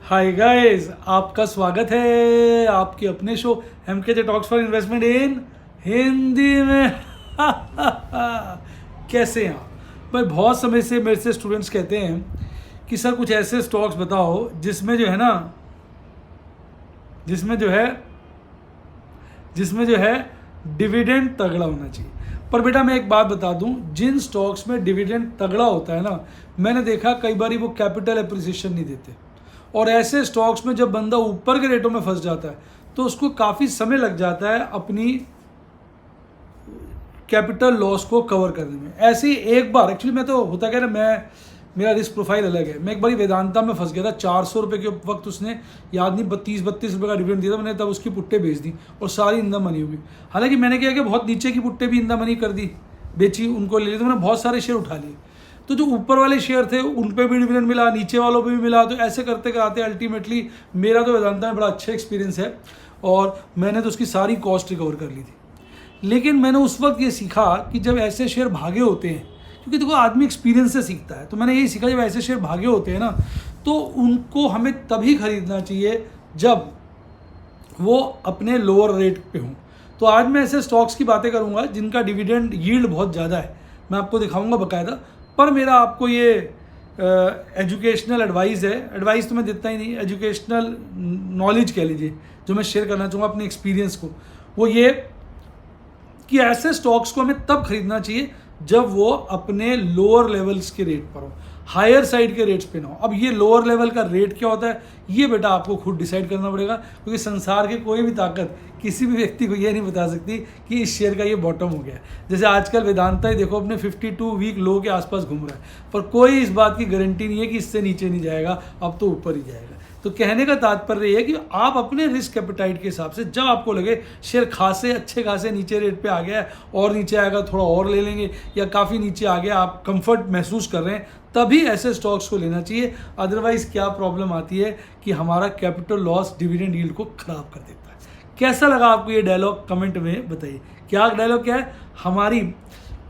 Hi guys, आपका स्वागत है आपके अपने show MKJ talks for investment in Hindi में। कैसे हैं आप भाई? बहुत समय से मेरे से स्टूडेंट्स कहते हैं कि सर कुछ ऐसे स्टॉक्स बताओ जिसमें जो है ना जिसमें जो है डिविडेंड तगड़ा होना चाहिए। पर बेटा मैं एक बात बता दूं, जिन स्टॉक्स में डिविडेंड तगड़ा होता है ना, मैंने देखा कई बार वो कैपिटल एप्रिसिएशन नहीं देते। और ऐसे स्टॉक्स में जब बंदा ऊपर के रेटों में फंस जाता है तो उसको काफ़ी समय लग जाता है अपनी कैपिटल लॉस को कवर करने में। ऐसे ही एक बार एक्चुअली मैं तो होता क्या ना, मेरा रिस्क प्रोफाइल अलग है। मैं एक बार वेदांता में फंस गया था। 400 रुपये के वक्त उसने याद नहीं 32 रुपये का डिविडेंड दिया था। मैंने तब उसकी पुट्टे बेच दी और सारी इन द मनी हुई। हालांकि मैंने क्या बहुत नीचे की पुट्टे भी इन द मनी कर दी, बेची, उनको ले ली, तो मैंने बहुत सारे शेयर उठा लिए। तो जो ऊपर वाले शेयर थे उन पे भी डिविडेंड मिला, नीचे वालों पे भी मिला। तो ऐसे करते कराते अल्टीमेटली मेरा तो वेदांता में बड़ा अच्छा एक्सपीरियंस है और मैंने तो उसकी सारी कॉस्ट रिकवर कर ली थी। लेकिन मैंने उस वक्त ये सीखा कि जब ऐसे शेयर भागे होते हैं, क्योंकि देखो आदमी एक्सपीरियंस से सीखता है, तो मैंने यही सीखा जब ऐसे शेयर भागे होते हैं ना तो उनको हमें तभी खरीदना चाहिए जब वो अपने लोअर रेट पे हों। तो आज मैं ऐसे स्टॉक्स की बातें करूंगा जिनका डिविडेंड यील्ड बहुत ज़्यादा है, मैं आपको दिखाऊंगा बाकायदा। पर मेरा आपको ये एजुकेशनल एडवाइस है। एडवाइस तो मैं देता ही नहीं, एजुकेशनल नॉलेज कह लीजिए जो मैं शेयर करना चाहूँगा अपने एक्सपीरियंस को, वो ये कि ऐसे स्टॉक्स को हमें तब खरीदना चाहिए जब वो अपने लोअर लेवल्स के रेट पर हो, हायर साइड के रेट्स पे ना हो। अब ये लोअर लेवल का रेट क्या होता है ये बेटा आपको खुद डिसाइड करना पड़ेगा, क्योंकि संसार की कोई भी ताकत किसी भी व्यक्ति को ये नहीं बता सकती कि इस शेयर का ये बॉटम हो गया है। जैसे आजकल वेदांता ही देखो अपने 52 वीक लो के आसपास घूम रहा है, पर कोई इस बात की गारंटी नहीं है कि इससे नीचे नहीं जाएगा, अब तो ऊपर ही जाएगा। तो कहने का तात्पर्य है कि आप अपने रिस्क एपेटाइट के हिसाब से जब आपको लगे शेयर अच्छे खासे नीचे रेट पे आ गया है और नीचे आएगा थोड़ा और ले लेंगे, या काफ़ी नीचे आ गया आप कंफर्ट महसूस कर रहे हैं, तभी ऐसे स्टॉक्स को लेना चाहिए। अदरवाइज क्या प्रॉब्लम आती है कि हमारा कैपिटल लॉस डिविडेंड यील्ड को खराब कर देता है। कैसा लगा आपको ये डायलॉग कमेंट में बताइए। क्या डायलॉग क्या है? हमारी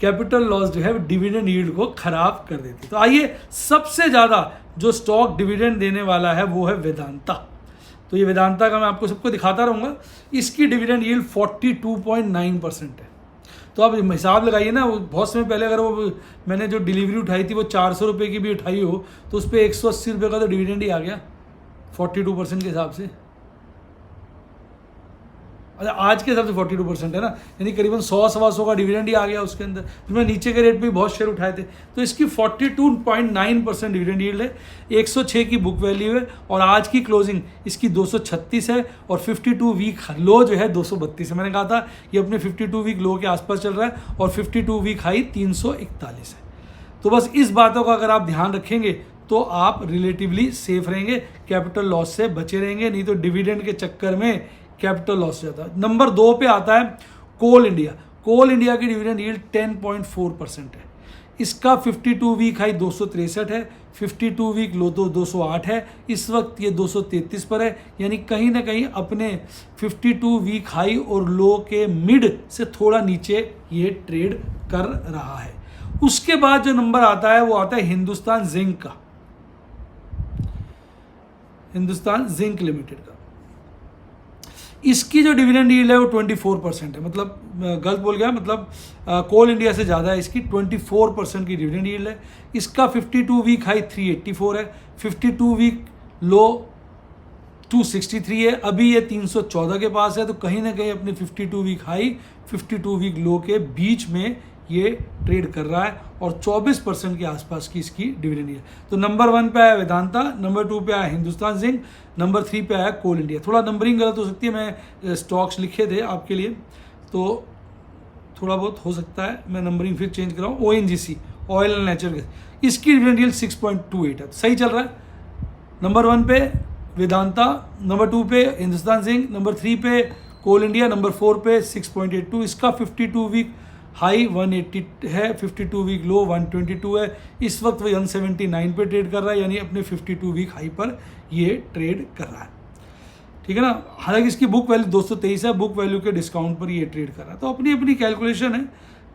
कैपिटल लॉस जो है डिविडेंड यील्ड को खराब कर देती है। तो आइए, सबसे ज़्यादा जो स्टॉक डिविडेंड देने वाला है वो है वेदांता। तो ये वेदांता का मैं आपको सबको दिखाता रहूँगा। इसकी डिविडेंड यील्ड 42.9% है। तो आप हिसाब लगाइए ना, बहुत समय पहले अगर वो मैंने जो डिलीवरी उठाई थी वो 400 रुपये की भी उठाई हो तो उस पर 180 रुपये का तो डिविडेंड ही आ गया 42% के हिसाब से। अच्छा, आज के हिसाब से 42% है ना, यानी करीबन 100-125 का डिविडेंड ही आ गया उसके अंदर। फिर मैं नीचे के रेट पे बहुत शेयर उठाए थे, तो इसकी 42.9% डिविडेंड यील्ड है। 106 की बुक वैल्यू है और आज की क्लोजिंग इसकी 236 है और 52 वीक लो जो है 232 है। मैंने कहा था ये अपने 52 वीक लो के आसपास चल रहा है और 52 वीक हाई 341 है। तो बस इस बातों का अगर आप ध्यान रखेंगे तो आप रिलेटिवली सेफ रहेंगे, कैपिटल लॉस से बचे रहेंगे, नहीं तो डिविडेंड के चक्कर में कैपिटल लॉस जाता है। नंबर 2 पे आता है कोल इंडिया। कोल इंडिया की डिविडेंड यील्ड 10.4% है। इसका 52 वीक हाई 263 है, 52 वीक लो तो 208 है, इस वक्त ये 233 पर है, यानी कहीं ना कहीं अपने 52 वीक हाई और लो के मिड से थोड़ा नीचे ये ट्रेड कर रहा है। उसके बाद जो नंबर आता है वो आता है हिंदुस्तान जिंक का, हिंदुस्तान जिंक लिमिटेड का। इसकी जो डिविडेंड यील्ड है वो 24% है। मतलब गलत बोल गया, मतलब कोल इंडिया से ज़्यादा है इसकी, 24% की डिविडेंड यील्ड है। इसका 52 वीक हाई 384 है, 52 वीक लो 263 है, अभी ये 314 के पास है। तो कहीं ना कहीं अपने 52 वीक हाई 52 वीक लो के बीच में ये ट्रेड कर रहा है और 24% के आसपास की इसकी डिविडेंड है। तो नंबर 1 पे आया वेदांता, नंबर 2 पे आया हिंदुस्तान जिंक, नंबर 3 पे आया कोल इंडिया। थोड़ा नंबरिंग गलत हो सकती है, मैं स्टॉक्स लिखे थे आपके लिए तो थोड़ा बहुत हो सकता है, मैं नंबरिंग फिर चेंज कराऊँ। ONGC, oil and natural gas, इसकी डिविडेंड यील्ड 6.28 है, सही चल रहा है। नंबर 1 पे वेदांता, नंबर 2 पे हिंदुस्तान जिंक, नंबर 3 पे कोल इंडिया, नंबर 4 पे 6.82। इसका 52 वीक हाई 180 है, 52 वीक लो 122 है, इस वक्त वो 179 पे ट्रेड कर रहा है, यानी अपने 52 वीक हाई पर ये ट्रेड कर रहा है। ठीक है ना। हालांकि इसकी बुक वैल्यू 223 है, बुक वैल्यू के डिस्काउंट पर ये ट्रेड कर रहा है। तो अपनी अपनी कैलकुलेशन है,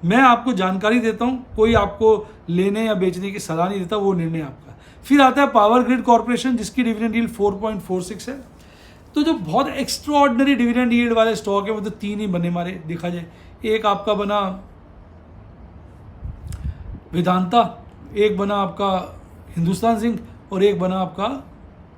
मैं आपको जानकारी देता हूँ, कोई आपको लेने या बेचने की सलाह नहीं देता, वो निर्णय आपका। फिर आता है पावर ग्रिड कॉर्पोरेशन, जिसकी डिविडेंड यील्ड 4.46 है। तो जो बहुत एक्स्ट्रा ऑर्डिनरी डिविडेंड यील्ड वाले स्टॉक है वो तो 3 ही बने मारे देखा जाए। एक आपका बना वेदांता, एक बना आपका हिंदुस्तान जिंक और एक बना आपका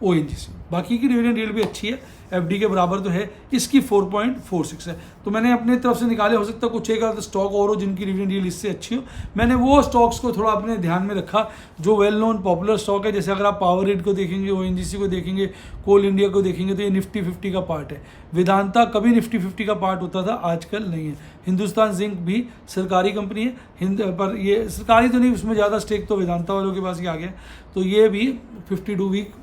ONGC। बाकी की डिविडेंड यील्ड भी अच्छी है, FD के बराबर तो है, इसकी 4.46 है। तो मैंने अपनी तरफ से निकाले, हो सकता है कुछ एक आधा स्टॉक और हो जिनकी डिविडेंड यील्ड इससे अच्छी हो। मैंने वो स्टॉक्स को थोड़ा अपने ध्यान में रखा जो वेल नोन पॉपुलर स्टॉक है। जैसे अगर आप पावर ग्रिड को देखेंगे, ONGC को देखेंगे, कोल इंडिया को देखेंगे, तो ये निफ्टी 50 का पार्ट है। वेदांता कभी निफ्टी 50 का पार्ट होता था, आजकल नहीं है। हिंदुस्तान जिंक भी सरकारी कंपनी है, पर ये सरकारी तो नहीं, उसमें ज़्यादा स्टेक तो वेदांता वालों के पास ही आ गया। तो ये भी 52 वीक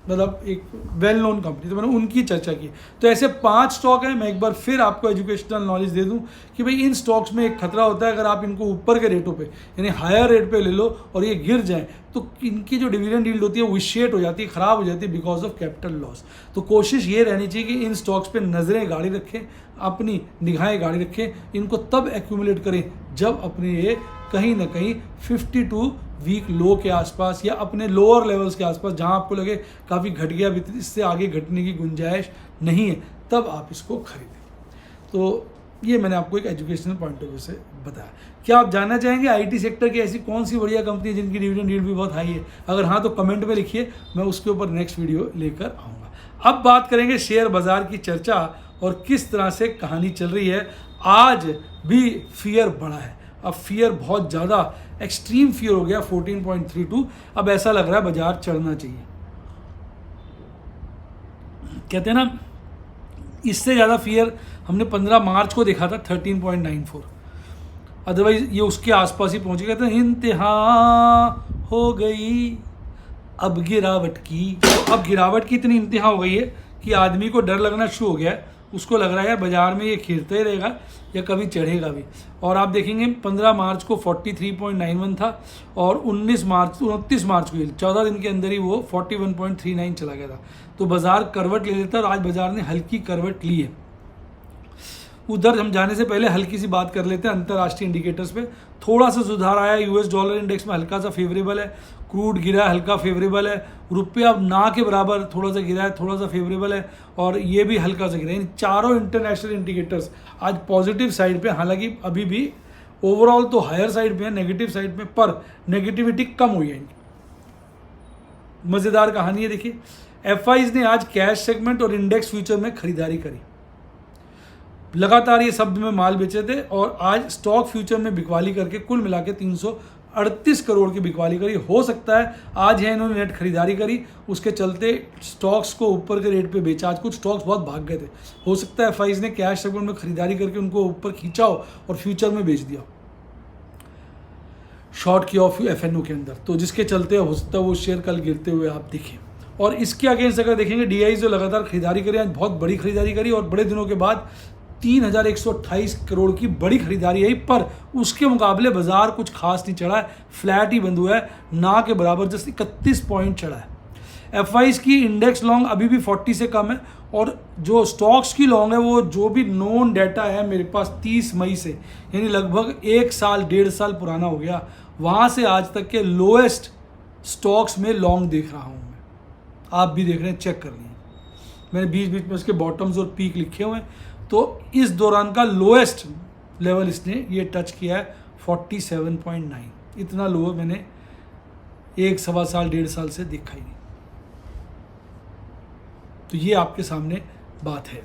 मतलब एक वेल नोन कंपनी, तो मैंने उनकी चर्चा की। तो ऐसे 5 स्टॉक हैं। मैं एक बार फिर आपको एजुकेशनल नॉलेज दे दूं कि भाई इन स्टॉक्स में एक खतरा होता है, अगर आप इनको ऊपर के रेटों पे यानी हायर रेट पे ले लो और ये गिर जाए तो इनकी जो डिविडेंड यील्ड होती है वो विशेट हो जाती है, ख़राब हो जाती है बिकॉज ऑफ कैपिटल लॉस। तो कोशिश ये रहनी चाहिए कि इन स्टॉक्स पे नज़रें गाड़ी रखें, अपनी निगाहें गाड़ी रखें, इनको तब एक्यूमुलेट करें जब अपने ये कहीं ना कहीं 52 वीक लो के आसपास या अपने लोअर लेवल्स के आसपास, जहां आपको लगे काफ़ी घट गया, इससे आगे घटने की गुंजाइश नहीं है, तब आप इसको खरीदें। तो ये मैंने आपको एक एजुकेशनल पॉइंट ऑफ व्यू से बताया। क्या आप जानना चाहेंगे IT सेक्टर की ऐसी कौन सी बढ़िया कंपनी है जिनकी डिविडेंड यील्ड भी बहुत हाई है? अगर हाँ तो कमेंट में लिखिए, मैं उसके ऊपर नेक्स्ट वीडियो लेकर आऊँगा। अब बात करेंगे शेयर बाजार की चर्चा और किस तरह से कहानी चल रही है। आज भी फियर बढ़ा है, अब फियर बहुत ज़्यादा एक्सट्रीम फियर हो गया 14.32। अब ऐसा लग रहा है बाजार चढ़ना चाहिए। कहते हैं ना, इससे ज़्यादा फियर हमने 15 मार्च को देखा था 13.94, अदरवाइज ये उसके आसपास ही पहुंच गया था। इंतहा हो गई अब गिरावट की। तो अब गिरावट की इतनी इंतहा हो गई है कि आदमी को डर लगना शुरू हो गया है। उसको लग रहा है बाजार में ये खिरता ही रहेगा या कभी चढ़ेगा भी। और आप देखेंगे 15 मार्च को 43.91 था और 29 मार्च को 14 दिन के अंदर ही वो 41.39 चला गया था। तो बाजार करवट ले लेता और आज बाजार ने हल्की करवट ली है। उधर हम जाने से पहले हल्की सी बात कर लेते हैं अंतर्राष्ट्रीय इंडिकेटर्स पे। थोड़ा सा सुधार आया, US डॉलर इंडेक्स में हल्का सा फेवरेबल है, क्रूड गिरा है हल्का फेवरेबल है, रुपया अब ना के बराबर थोड़ा सा गिरा है, थोड़ा सा फेवरेबल है, और ये भी हल्का सा गिरा है। इन चारों इंटरनेशनल इंडिकेटर्स आज पॉजिटिव साइड पे, हालांकि अभी भी ओवरऑल तो हायर साइड पे है, नेगेटिव साइड पे, पर नेगेटिविटी कम हुई है इनकी। मज़ेदार कहानी है, देखिए FIs ने आज कैश सेगमेंट और इंडेक्स फ्यूचर में खरीदारी करी। लगातार ये शब्द में माल बेचे थे और आज स्टॉक फ्यूचर में बिकवाली करके कुल मिला के 338 करोड़ की बिकवाली करी। हो सकता है आज है इन्होंने नेट खरीदारी करी, उसके चलते स्टॉक्स को ऊपर के रेट पे बेचा। आज कुछ स्टॉक्स बहुत भाग गए थे, हो सकता है FIs ने कैश सेगमेंट में खरीदारी करके उनको ऊपर खींचा हो और फ्यूचर में बेच दिया, शॉर्ट किया ऑफ FNO के अंदर, तो जिसके चलते हो सकता है वो शेयर कल गिरते हुए आप दिखें। और इसके अगेंस्ट अगर देखेंगे DIs जो लगातार खरीदारी करी, आज बहुत बड़ी खरीदारी करी और बड़े दिनों के बाद 3128 करोड़ की बड़ी खरीदारी आई, पर उसके मुकाबले बाजार कुछ खास नहीं चढ़ा है, फ्लैट ही बंद हुआ है, ना के बराबर जस्ट 31 पॉइंट चढ़ा है। FIs की इंडेक्स लॉन्ग अभी भी 40 से कम है और जो स्टॉक्स की लॉन्ग है वो जो भी नोन डाटा है मेरे पास 30 मई से, यानी लगभग 1.5 साल पुराना हो गया, वहाँ से आज तक के लोएस्ट स्टॉक्स में लॉन्ग देख रहा हूँ मैं। आप भी देख रहे हैं, चेक कर लिए, मैंने बीच बीच में उसके बॉटम्स और पीक लिखे हुए हैं। तो इस दौरान का लोएस्ट लेवल इसने ये टच किया है 47.9। इतना लो मैंने 1.25 साल 1.5 साल से देखा ही नहीं। तो ये आपके सामने बात है।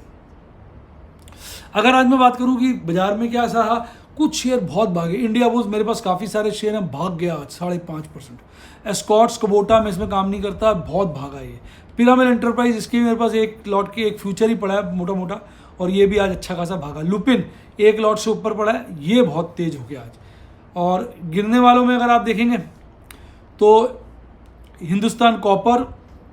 अगर आज मैं बात करूं कि बाजार में क्या ऐसा रहा, कुछ शेयर बहुत भागे। इंडिया बुल्स मेरे पास काफ़ी सारे शेयर हैं, भाग गया आज 5.5%। एस्कॉट्स कबोटा में इसमें काम नहीं करता, बहुत भागा ये। पिरामिड एंटरप्राइज, इसकी मेरे पास एक लॉट की एक फ्यूचर ही पड़ा है मोटा मोटा, और ये भी आज अच्छा खासा भागा। लुपिन एक लॉट से ऊपर पड़ा है, ये बहुत तेज हो गया आज। और गिरने वालों में अगर आप देखेंगे तो हिंदुस्तान कॉपर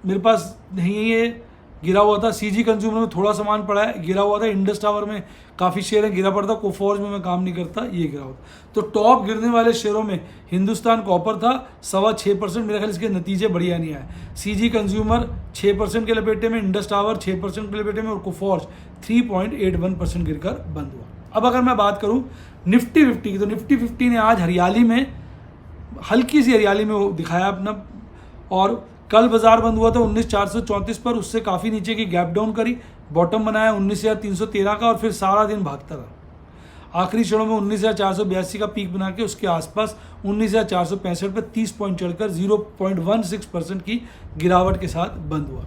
मेरे पास नहीं है, ये गिरा हुआ था। CG कंज्यूमर में थोड़ा सामान पड़ा है, गिरा हुआ था। इंडस टावर में काफ़ी शेयर है, गिरा पड़ा था। कोफोर्ज में मैं काम नहीं करता, ये गिरा हुआ। तो टॉप गिरने वाले शेयरों में हिंदुस्तान कॉपर था 6.25%, मेरे ख्याल इसके नतीजे बढ़िया नहीं आए। CG कंज्यूमर 6% के लपेटे में, इंडस टावर 6% के लपेटे में, और कोफोर्ज 3.81% गिरकर बंद हुआ। अब अगर मैं बात करूं निफ्टी 50 की, तो निफ्टी 50 ने आज हरियाली में, हल्की सी हरियाली में वो दिखाया अपना। और कल बाजार बंद हुआ था 19,434 पर, उससे काफ़ी नीचे की गैप डाउन करी, बॉटम बनाया 19,313 का और फिर सारा दिन भागता रहा। आखिरी क्षणों में 19,482 का पीक बना के उसके आसपास 19,465 पर 30 पॉइंट चढ़कर 0.16% की गिरावट के साथ बंद हुआ।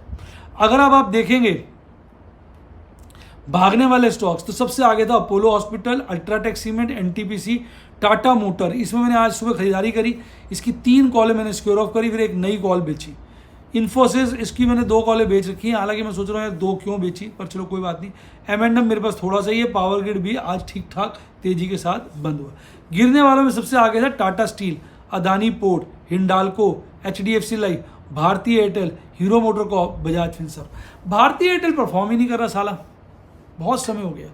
अगर अब आप देखेंगे भागने वाले स्टॉक्स, तो सबसे आगे था Apollo hospital, UltraTech cement, NTPC, Tata motor. इसमें मैंने आज सुबह खरीदारी करी, इसकी 3 कॉलें मैंने स्क्योर ऑफ करी, फिर एक नई कॉल बेची। इन्फोसिस, इसकी मैंने 2 कॉलें बेच रखी हैं, हालांकि मैं सोच रहा हूँ यार 2 क्यों बेची, पर चलो कोई बात नहीं। एम&एम मेरे पास थोड़ा सा ही है। पावर ग्रिड भी आज ठीक ठाक तेजी के साथ बंद हुआ। गिरने वालों में सबसे आगे था Tata steel, Adani port, Hindalco, HDFC life, Bharti Airtel, Hero motor corp, Bajaj Finserv. Bharti Airtel perform ही नहीं कर रहा साला, बहुत समय हो गया,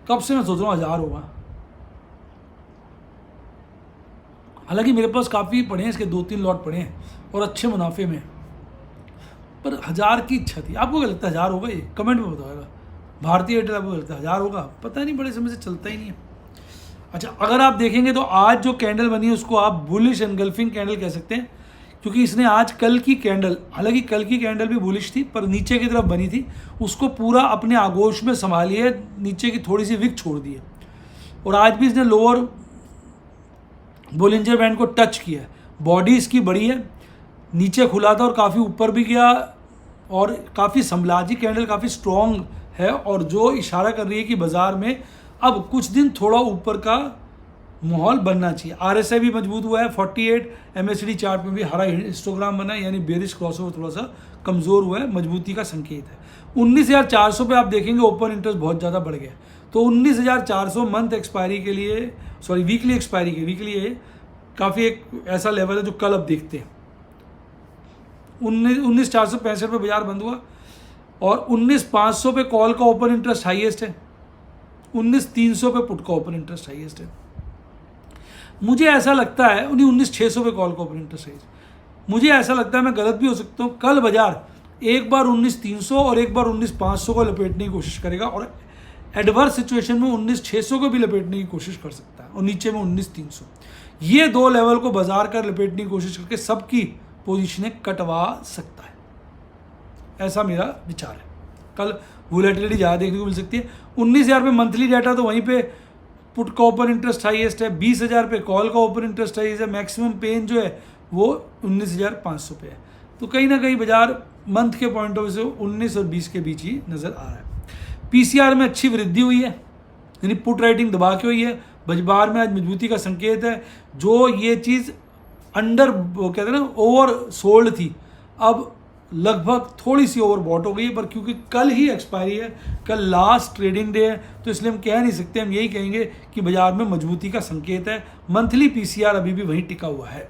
कब से मैं सोच रहा हूँ 1000 होगा। हालांकि मेरे पास काफ़ी पड़े हैं, इसके 2-3 लॉट पड़े हैं और अच्छे मुनाफे में, पर 1000 की इच्छा थी। आपको क्या लगता है 1000 होगा? ये कमेंट में बताएगा। भारतीय एयरटेल आपको लगता है 1000 होगा? पता नहीं, बड़े समय से चलता ही नहीं है। अच्छा, अगर आप देखेंगे तो आज जो कैंडल बनी है उसको आप बुलिश एनगल्फिंग कैंडल कह सकते हैं, क्योंकि इसने आज कल की कैंडल, हालांकि कल की कैंडल भी बुलिश थी पर नीचे की तरफ बनी थी, उसको पूरा अपने आगोश में संभाली है, नीचे की थोड़ी सी विक छोड़ दी है। और आज भी इसने लोअर बोलिंजर बैंड को टच किया है। बॉडी इसकी बड़ी है, नीचे खुला था और काफ़ी ऊपर भी गया और काफ़ी संभलाजी कैंडल, काफ़ी स्ट्रॉन्ग है और जो इशारा कर रही है कि बाज़ार में अब कुछ दिन थोड़ा ऊपर का माहौल बनना चाहिए। RSI भी मजबूत हुआ है 48, MACD चार्ट में भी हरा हिस्टोग्राम बना है, यानी बेरिश क्रॉसओवर थोड़ा सा कमज़ोर हुआ है, मजबूती का संकेत है। 19,400 पे आप देखेंगे ओपन इंटरेस्ट बहुत ज़्यादा बढ़ गया, तो 19,400 मंथ एक्सपायरी के लिए, सॉरी वीकली एक्सपायरी के, वीकली ये काफ़ी एक ऐसा लेवल है जो कल अब देखते हैं। 19,465 पे बाजार बंद हुआ और 19,500 पे कॉल का ओपन इंटरेस्ट हाईएस्ट है, 19,300 पे पुट का ओपन इंटरेस्ट हाईएस्ट है। मुझे ऐसा लगता है 19,600 पे कॉल का ओपन इंटरेस्ट हाईएस्ट। मुझे ऐसा लगता है, मैं गलत भी हो सकता हूँ, कल बाजार एक बार 19,300 और एक बार 19,500 को लपेटने की कोशिश करेगा और एडवर्स सिचुएशन में 19,600 को भी लपेटने की कोशिश कर सकता है और नीचे में 19,300। ये 2 लेवल को बाजार कर लपेटने की कोशिश करके सबकी पोजीशनें कटवा सकता है, ऐसा मेरा विचार है। कल वोलेटिलिटी ज़्यादा देखने को मिल सकती है। 19,000 पे मंथली डाटा, तो वहीं पे पुट का ओपन इंटरेस्ट हाईएस्ट है, 20,000 पे कॉल का ओपन इंटरेस्ट हाईएस्ट है, मैक्सिमम पेन जो है वो 19,500 पे है। तो कहीं ना कहीं बाजार मंथ के पॉइंट ऑफ व्यू से 19 और 20 के बीच ही नज़र आ रहा है। PCR में अच्छी वृद्धि हुई है, यानी पुट राइटिंग दबा के हुई है, बाजार में आज मजबूती का संकेत है। जो ये चीज़ अंडर, वो कहते हैं ना, ओवर सोल्ड थी, अब लगभग थोड़ी सी ओवर बॉट हो गई है, पर क्योंकि कल ही एक्सपायरी है, कल लास्ट ट्रेडिंग डे है, तो इसलिए हम कह नहीं सकते, हम यही कहेंगे कि बाजार में मजबूती का संकेत है। मंथली PCR अभी भी वहीं टिका हुआ है।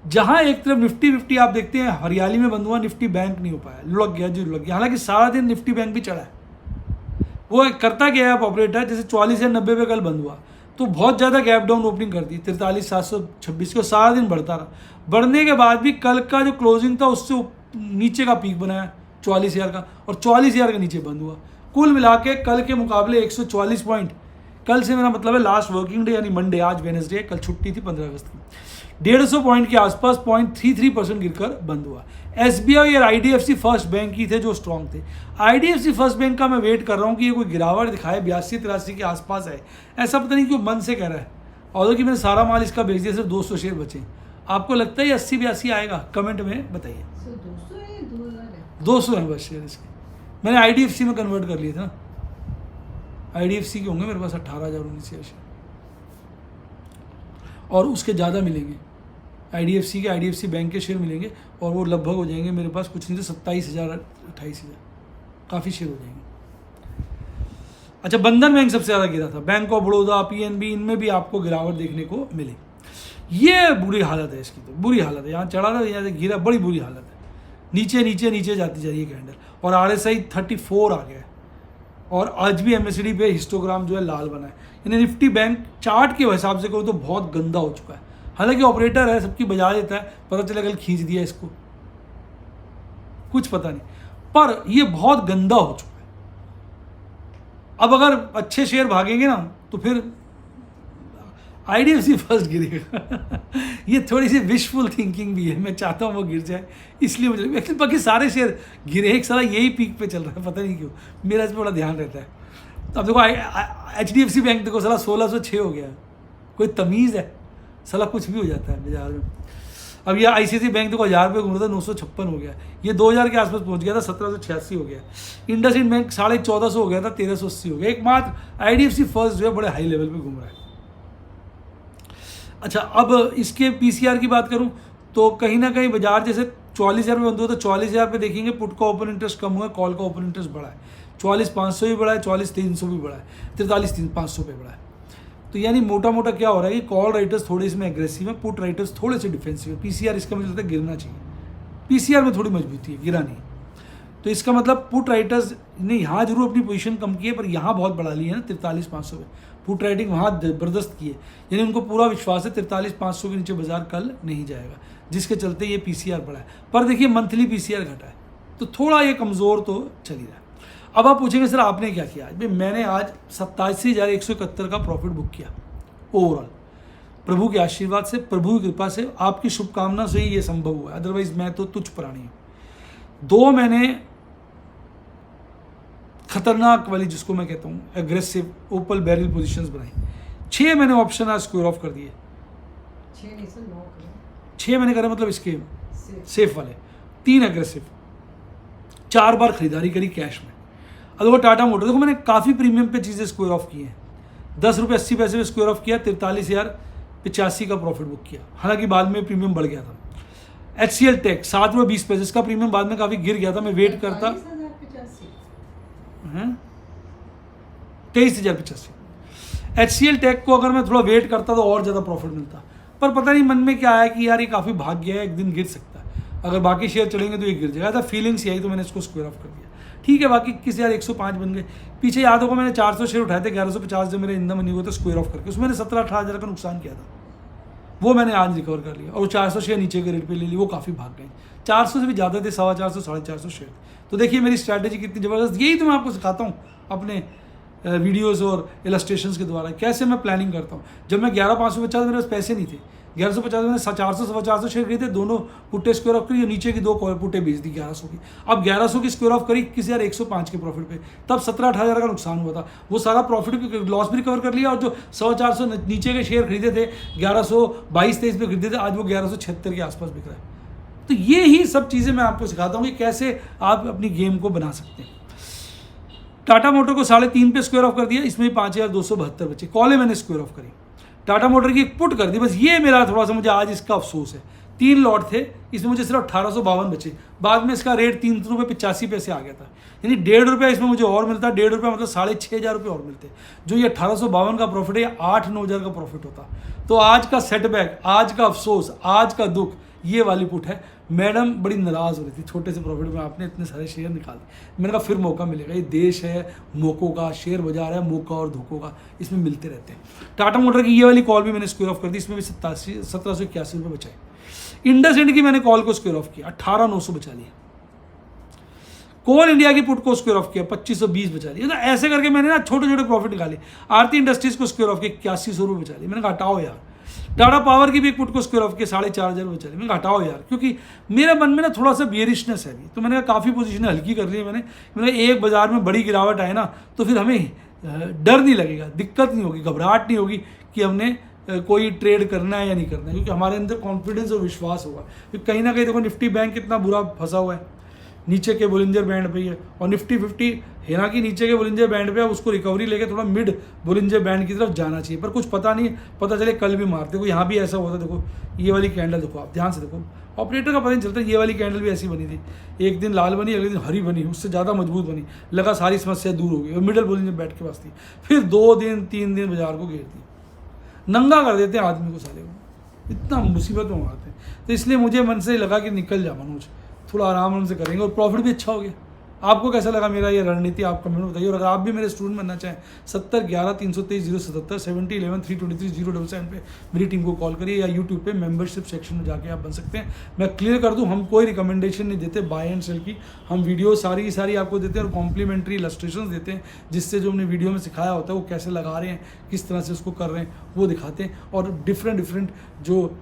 जहां एक तरफ निफ्टी 50 आप देखते हैं हरियाली में बंद हुआ, निफ्टी बैंक नहीं हो पाया, लुढ़क गया जी लुढ़क गया। हालांकि सारा दिन निफ्टी बैंक भी चढ़ा है। वो करता क्या है ऑपरेटर, जैसे 44 या 90 पे कल बंद हुआ तो बहुत ज़्यादा गैप डाउन ओपनिंग कर दी 43,726 को, सारा दिन बढ़ता रहा। बढ़ने के बाद भी कल का जो क्लोजिंग था उससे नीचे का पीक बनाया 44,000 का और 44,000 के नीचे बंद हुआ। कुल मिला के कल के मुकाबले 144 पॉइंट, कल से मेरा मतलब है लास्ट वर्किंग डे यानी मंडे, आज वेडनेसडे, कल छुट्टी थी 15 अगस्त की, 150 पॉइंट के आसपास 0.33% गिरकर बंद हुआ। SBI और IDFC फर्स्ट बैंक ही थे जो स्ट्रॉन्ग थे। IDFC फर्स्ट बैंक का मैं वेट कर रहा हूँ कि ये कोई गिरावट दिखाए, 82-83 के आसपास है, ऐसा पता नहीं क्यों मन से कह रहा है। और कि मैंने सारा माल इसका बेच दिया, सिर्फ 200 शेयर बचे। आपको लगता है 80-82 आएगा? कमेंट में बताइए। 200 है बस शेयर इसके। मैंने IDFC में कन्वर्ट कर लिए थे ना, IDFC के होंगे मेरे पास 18,019 शेयर, और उसके ज़्यादा मिलेंगे। IDFC बैंक के शेयर मिलेंगे और वो लगभग हो जाएंगे मेरे पास, कुछ नहीं तो 27,000 28,000, काफ़ी शेयर हो जाएंगे। अच्छा, बंधन बैंक सबसे ज़्यादा गिरा था, बैंक ऑफ बड़ौदा, PNB, इनमें भी आपको गिरावट देखने को मिली। ये बुरी हालत है इसकी, तो बुरी हालत है। यहाँ चढ़ा था, यहाँ से गिरा, बड़ी बुरी हालत है। नीचे नीचे नीचे जाती जा रही है कैंडल और RSI 34 आ गया है और आज भी MACD पे हिस्टोग्राम जो है लाल बना है। यानी निफ्टी बैंक चार्ट के हिसाब से करो तो बहुत गंदा हो चुका है। हालांकि ऑपरेटर है, सबकी बजा देता है, पता चला कल खींच दिया इसको, कुछ पता नहीं, पर ये बहुत गंदा हो चुका है। अब अगर अच्छे शेयर भागेंगे ना तो फिर IDFC फर्स्ट गिरेगा ये थोड़ी सी विशफुल थिंकिंग भी है, मैं चाहता हूँ वो गिर जाए, इसलिए मुझे एक्चुअली बाकी सारे शेयर गिरे, एक साला यही पीक पे चल रहा है, पता नहीं क्यों, मेरा इस पर बड़ा ध्यान रहता है। अब देखो HDFC बैंक देखो साला 1606 हो गया, कोई तमीज़ है, साला कुछ भी हो जाता है बाजार में। अब ये ICICI बैंक देखो 1000 रुपये घूम रहा था, 956 हो गया, ये 2000 के आसपास पहुंच गया था, 1786 हो गया। इंडसइंड बैंक 1450 हो गया था, 1380 हो गया। एकमात्र IDFC फर्स्ट जो है बड़े हाई लेवल पे घूम रहा है। अच्छा, अब इसके PCR की बात करूं तो कहीं ना कहीं बाजार जैसे 44,000 पे बंद हुआ तो 44,000 पे देखेंगे पुट का ओपन इंटरेस्ट कम हुआ है, कॉल का ओपन इंटरेस्ट बढ़ा है, 44,500 भी बढ़ा है, 44,300 भी बढ़ा है, 43,500 पे बढ़ा है। तो यानी मोटा मोटा क्या हो रहा है कि कॉल राइटर्स थोड़े इसमें एग्रेसिव है, पुट राइटर्स थोड़े से डिफेंसिव है। PCR इसका मुझे लगता है गिरना चाहिए, PCR में थोड़ी मजबूती है, गिरा नहीं। तो इसका मतलब पुट राइटर्स ने यहाँ जरूर अपनी पोजीशन कम की है, पर यहाँ बहुत बढ़ा ली है ना 43,500 पे, पुट राइटिंग वहाँ ज़बरदस्त की है, यानी उनको पूरा विश्वास है 43,500 के नीचे बाजार कल नहीं जाएगा, जिसके चलते ये PCR बढ़ा है। पर देखिए मंथली PCR घटा है, तो थोड़ा ये कमज़ोर तो चल ही रहा है। अब आप पूछेंगे सर आपने क्या किया आज? भाई मैंने आज 87,171 का प्रॉफिट बुक किया ओवरऑल, प्रभु के आशीर्वाद से, प्रभु की कृपा से, आपकी शुभकामना से ही ये संभव हुआ, अदरवाइज मैं तो तुच्छ प्राणी हूँ। 2 मैंने खतरनाक वाली जिसको मैं कहता हूँ एग्रेसिव ओपल बैरल पोजीशंस बनाई, 6 मैंने ऑप्शन आज स्क्वायर ऑफ कर दिए, 6 मैंने करे मतलब इसके सेफ वाले, 3 एग्रेसिव, 4 बार खरीदारी करी कैश में। अब देखो टाटा मोटर, देखो मैंने काफ़ी प्रीमियम पे चीज़ें स्क्वायर ऑफ की हैं, 10 रुपये 80 पैसे में स्क्वायर ऑफ किया, 43,085 का प्रॉफिट बुक किया, हालांकि बाद में प्रीमियम बढ़ गया था। HCL टेक 7 रुपये 20 पैसे, इसका प्रीमियम बाद में काफ़ी गिर गया था, मैं वेट करता 23,085। HCL टेक को अगर मैं थोड़ा वेट करता तो और ज़्यादा प्रॉफिट मिलता, पर पता नहीं मन में क्या आया कि यार ये काफ़ी भाग गया है, एक दिन गिर सकता है, अगर बाकी शेयर चलेंगे तो ये गिर जाएगा, था फीलिंग्स यही, तो मैंने इसको स्क्वायर ऑफ कर दिया। ठीक है, बाकी 21,105 बन गए। पीछे याद होगा मैंने 400 शेयर उठाए थे, 1150 जब मेरे इंदम मनी हुए तो स्क्वायर ऑफ करके उसमें मैंने 17-18 हज़ार का नुकसान किया था, वो मैंने आज रिकवर कर लिया, और 400 शेयर नीचे के रेट पे ले ली, वो काफ़ी भाग गए, 400 से भी ज़्यादा थे, 450 450 शेयर। तो देखिए मेरी स्ट्रैटेजी कितनी ज़बरदस्त, यही तो मैं आपको सिखाता हूँ अपने वीडियोज़ और इलस्ट्रेशंस के द्वारा, कैसे मैं प्लानिंग करता हूँ। जब मैं 11,550 मेरे पास पैसे नहीं थे, 1150 में 400 शेयर खरीदे, दोनों पुट्टे स्क्वायर ऑफ करी, नीचे की 2 पुट्टे बेच दी 1100 की। अब 1100 की स्क्वायर ऑफ करी 21,105 के प्रॉफिट पे, तब 17-18 हज़ार का नुकसान हुआ था, वो सारा प्रॉफिट लॉस भी रिकवर कर लिया, और जो 100-400 नीचे के शेयर खरीदे थे 1122-23 पे खरीदे थे, आज वो 1176 के आसपास बिक रहा है। तो ये ही सब चीज़ें मैं आपको सिखाता हूँ कि कैसे आप अपनी गेम को बना सकते हैं। टाटा मोटर को 3.5 पे स्क्वायर ऑफ कर दिया, इसमें 5,272 बचे, कॉलें मैंने स्क्वायर ऑफ करी, टाटा मोटर की एक पुट कर दी, बस ये मेरा थोड़ा सा मुझे आज इसका अफसोस है। 3 लॉट थे, इसमें मुझे सिर्फ 1852 बचे, बाद में इसका रेट 3 रुपये 85 पैसे आ गया था, यानी 1.5 रुपया इसमें मुझे और मिलता, 1.5 रुपया मतलब 6,500 रुपये और मिलते, जो ये 1852 का प्रॉफिट है, 8-9 हज़ार का प्रॉफिट होता। तो आज का सेटबैक, आज का अफसोस, आज का दुख ये वाली पुट है। मैडम बड़ी नाराज़ हो रही थी, छोटे से प्रॉफिट में आपने इतने सारे शेयर निकाल दिए। मैंने कहा फिर मौका मिलेगा, ये देश है मौक़ों का, शेयर बाजार है मौका और धोखों का, इसमें मिलते रहते हैं। टाटा मोटर की ये वाली कॉल भी मैंने स्क्वायर ऑफ कर दी, इसमें भी 1781 रुपये बचाए। इंडसइंड की मैंने कॉल को स्क्वायर ऑफ किया, 18,900 बचा लिया। कोल इंडिया की पुट को स्क्वायर ऑफ किया, 2520 बचा लिया। तो ऐसे करके मैंने ना छोटे छोटे प्रॉफिट निकाले। आरती इंडस्ट्रीज को स्क्वायर ऑफ किया, 8100 रुपये बचा लिया। मैंने कहा हटाओ यार। टाटा पावर की भी एक पुट को स्क्वायर ऑफ किया, 4,500 बचा लिया। मैंने कहा हटाओ यार, क्योंकि मेरे मन में ना थोड़ा सा बियरिशनेस है अभी, तो मैंने कहा काफ़ी पोजीशन हल्की कर ली है मैंने एक बाजार में बड़ी गिरावट आए ना तो फिर हमें डर नहीं लगेगा, दिक्कत नहीं होगी, घबराहट नहीं होगी कि हमने कोई ट्रेड करना है या नहीं करना है, क्योंकि हमारे अंदर कॉन्फिडेंस और विश्वास होगा। क्योंकि कहीं ना कहीं देखो निफ्टी बैंक कितना बुरा फंसा हुआ है, नीचे के बोलिंजर बैंड पे ही है, और निफ्टी 50 हेना की नीचे के बोलिंजर बैंड पे है, उसको रिकवरी लेके थोड़ा मिड बोलिंजर बैंड की तरफ जाना चाहिए, पर कुछ पता नहीं, पता चले कल भी मारते। देखो यहाँ भी ऐसा होता, देखो ये वाली कैंडल देखो, आप ध्यान से देखो, ऑपरेटर का पता नहीं चलता। ये वाली कैंडल भी ऐसी बनी थी, एक दिन लाल बनी, अगले दिन हरी बनी, उससे ज़्यादा मजबूत बनी, लगा सारी समस्या दूर हो गई, और मिडल बोलिंजर बैंड के पास थी। फिर 2 दिन 3 दिन बाजार को घेर दी, नंगा कर देते हैं आदमी को, साले को इतना मुसीबत में मारते हैं। तो इसलिए मुझे मन से लगा कि निकल जा मनोज, थोड़ा आराम से करेंगे, और प्रॉफिट भी अच्छा हो गया। आपको कैसा लगा मेरा ये रणनीति, आप कमेंट में बताइए। और अगर आप भी मेरे स्टूडेंट बनना चाहें 7011-323-077 7011-323-077 पे मेरी टीम को कॉल करिए, या यूट्यूब पे मेंबरशिप सेक्शन में जाके आप बन सकते हैं। मैं क्लियर कर दूं, हम कोई रिकमेंडेशन नहीं देते बाय एंड सेल की, हम वीडियो सारी सारी आपको देते हैं और कॉम्प्लीमेंट्री इलस्ट्रेशंस देते हैं, जिससे जो हमने वीडियो में सिखाया होता है वो कैसे लगा रहे हैं, किस तरह से उसको कर रहे हैं वो दिखाते हैं। और डिफरेंट जो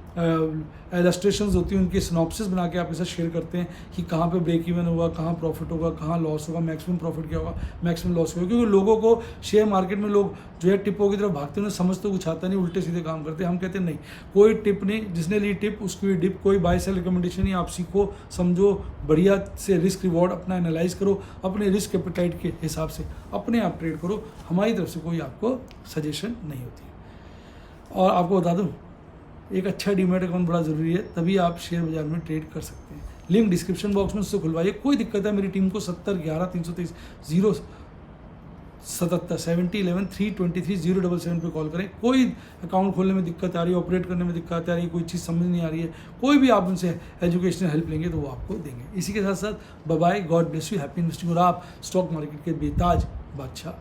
इलस्ट्रेशंस होती हैं उनकी सिनॉप्सिस बना के आपके साथ शेयर करते हैं कि कहाँ पे ब्रेक इवन होगा, कहाँ प्रॉफिट होगा, कहाँ लॉस होगा, मैक्सिमम प्रॉफिट क्या होगा, मैक्सिमम लॉस होगा। क्योंकि लोगों को शेयर मार्केट में लोग जो है टिपों की तरफ भागते हैं, उन्हें समझ तो कुछ आता नहीं, उल्टे सीधे काम करते हैं। हम कहते हैं नहीं, कोई टिप नहीं, जिसने ली टिप उसकी भी डिप, कोई बाय सेल रिकमेंडेशन नहीं। आप सीखो, समझो, बढ़िया से रिस्क रिवॉर्ड अपना एनालाइज करो, अपने रिस्क एपेटाइट के हिसाब से अपने आप ट्रेड करो। हमारी तरफ से कोई आपको सजेशन नहीं होती। और आपको बता दूं, एक अच्छा डीमैट अकाउंट बड़ा ज़रूरी है, तभी आप शेयर बाजार में ट्रेड कर सकते हैं। लिंक डिस्क्रिप्शन बॉक्स में उससे खुलवाइए। कोई दिक्कत है मेरी टीम को 7011-323-077 पे कॉल करें। कोई अकाउंट खोलने में दिक्कत आ रही है, ऑपरेट करने में दिक्कत आ रही है, कोई चीज़ समझ नहीं आ रही है, कोई भी आप उनसे एजुकेशनल हेल्प लेंगे तो वो आपको देंगे। इसी के साथ साथ bye bye, God bless you, happy investing. और आप स्टॉक मार्केट के बेताज बादशाह